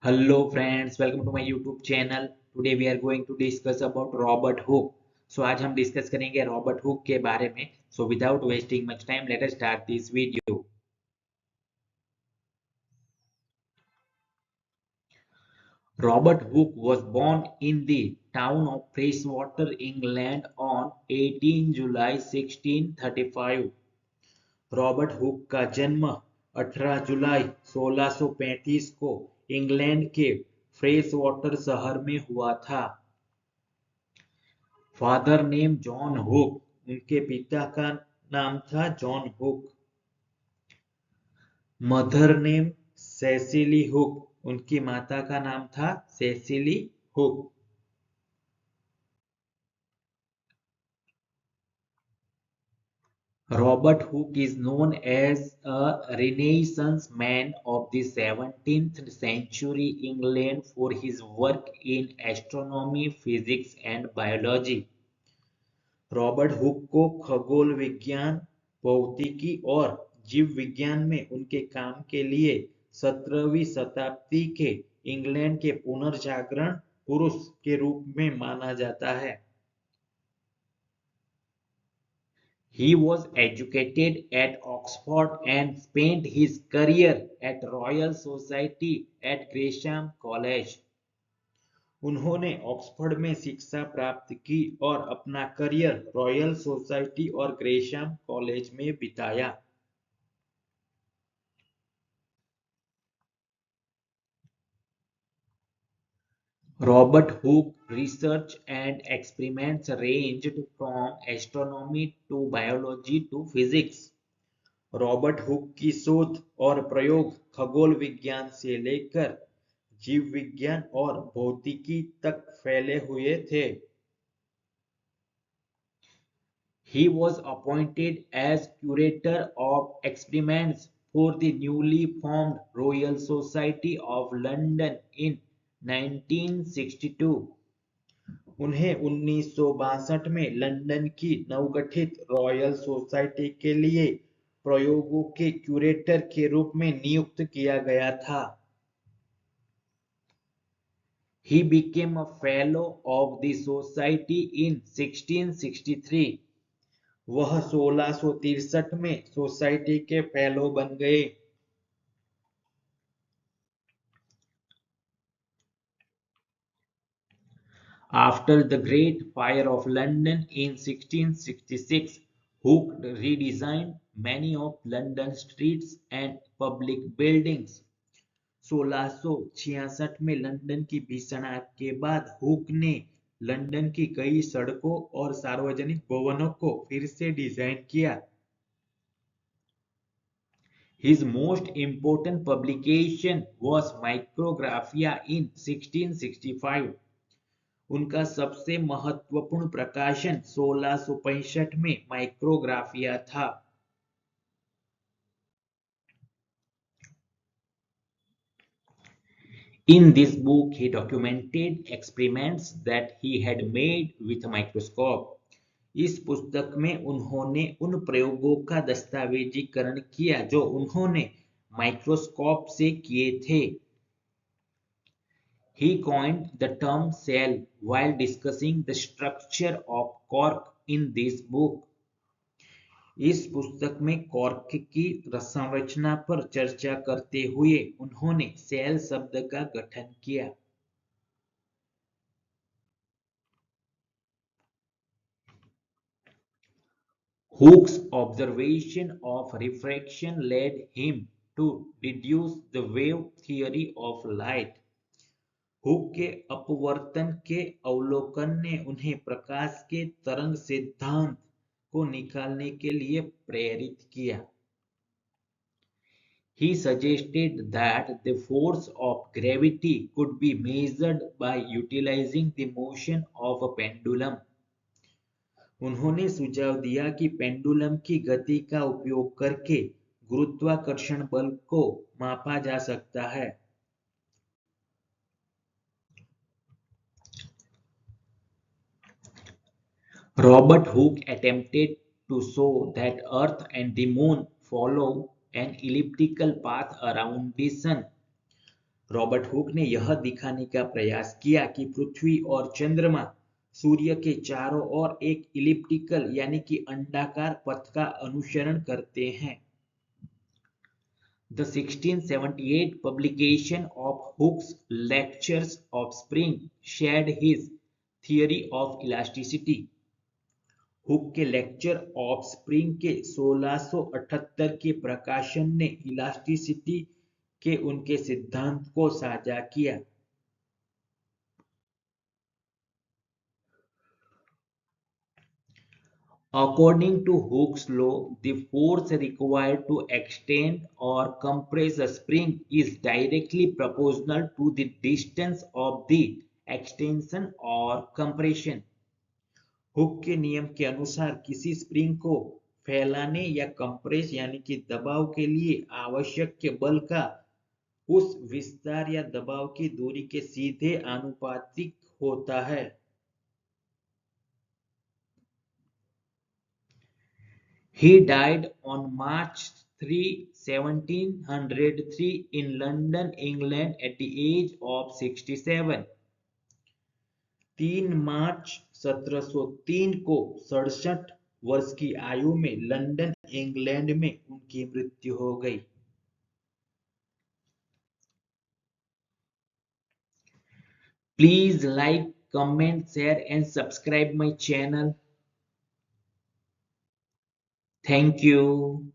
Hello friends, welcome to my YouTube channel. Today we are going to discuss about Robert Hooke. So आज हम discuss करेंगे Robert Hooke के बारे में. So without wasting much time, let us start this video. Robert Hooke was born in the town of Freshwater, England on 18 July 1635. Robert Hooke का जन्म 18 जुलाई 1635 को England के फ्रेशवाटर शहर में हुआ था. फादर नेम जॉन हुक, उनके पिता का नाम था John hook. Mother name Cecily hook, उनकी माता का नाम था Cecily hook. Robert Hooke is known as a Renaissance man of the 17th century England for his work in astronomy, physics and biology. Robert Hooke को खगोल विज्ञान, भौतिकी और जीव विज्ञान में उनके काम के लिए 17वीं शताब्दी के इंग्लैंड के पुनर्जागरण पुरुष के रूप में माना जाता है. He was educated at Oxford and spent his career at Royal Society at Gresham College. उन्होंने ऑक्सफोर्ड में शिक्षा प्राप्त की और अपना करियर रॉयल सोसाइटी और ग्रेशम कॉलेज में बिताया. Robert Hooke research and experiments ranged from astronomy to biology to physics. Robert Hooke की शोध और प्रयोग खगोल विज्ञान से लेकर जीव विज्ञान और भौतिकी तक फैले हुए थे. He was appointed as curator of experiments for the newly formed Royal Society of London in 1962. उन्हें 1962 में लंदन की नवगठित रॉयल सोसाइटी के लिए प्रयोगों के क्यूरेटर के रूप में नियुक्त किया गया था. He became a fellow of the society in 1663. वह 1663 में सोसाइटी के फेलो बन गए. After the Great Fire of London in 1666, Hooke redesigned many of London's streets and public buildings. 1666 में लंदन की भीषण आग के बाद हुक ने लंदन की कई सड़कों और सार्वजनिक भवनों को फिर से डिजाइन किया. His most important publication was Micrographia in 1665. उनका सबसे महत्वपूर्ण प्रकाशन 1665 में माइक्रोग्राफिया था. In this book, he documented experiments that he had made with a microscope. इस पुस्तक में उन्होंने उन प्रयोगों का दस्तावेजीकरण किया जो उन्होंने माइक्रोस्कोप से किए थे. He coined the term cell while discussing the structure of cork in this book. इस पुस्तक में कॉर्क की संरचना पर चर्चा करते हुए उन्होंने सेल शब्द का गठन किया. Hooke's observation of refraction led him to deduce the wave theory of light. Hook के अपवर्तन के अवलोकन ने उन्हें प्रकाश के तरंग सिद्धांत को निकालने के लिए प्रेरित किया. He suggested that the force of gravity could be measured by utilizing the motion of a pendulum. उन्होंने सुझाव दिया कि पेंडुलम की गति का उपयोग करके गुरुत्वाकर्षण बल को मापा जा सकता है. Robert Hooke attempted to show that Earth and the Moon follow an elliptical path around the Sun. Robert Hooke ने यह दिखाने का प्रयास किया कि पृथ्वी और चंद्रमा सूर्य के चारों ओर एक इलिप्टिकल यानी कि अंडाकार पथ का अनुसरण करते हैं। The 1678 publication of Hooke's Lectures of Spring shared his theory of elasticity. Hook के लेक्चर ऑफ स्प्रिंग के 1678 के प्रकाशन ने इलास्टिसिटी के उनके सिद्धांत को साझा किया। According to Hooke's law, the force required to extend or compress a spring is directly proportional to the distance of the extension or compression. Hook के नियम के अनुसार किसी स्प्रिंग को फैलाने या कंप्रेस यानी कि दबाव के लिए आवश्यक के बल का उस विस्तार या दबाव की दूरी के सीधे आनुपातिक होता है। He died on March 3, 1703 in London, England at the age of 67. 3 मार्च 1703 को 67 वर्ष की आयु में लंदन, इंग्लैंड में उनकी मृत्यु हो गई। Please like, comment, share and subscribe my channel. Thank you.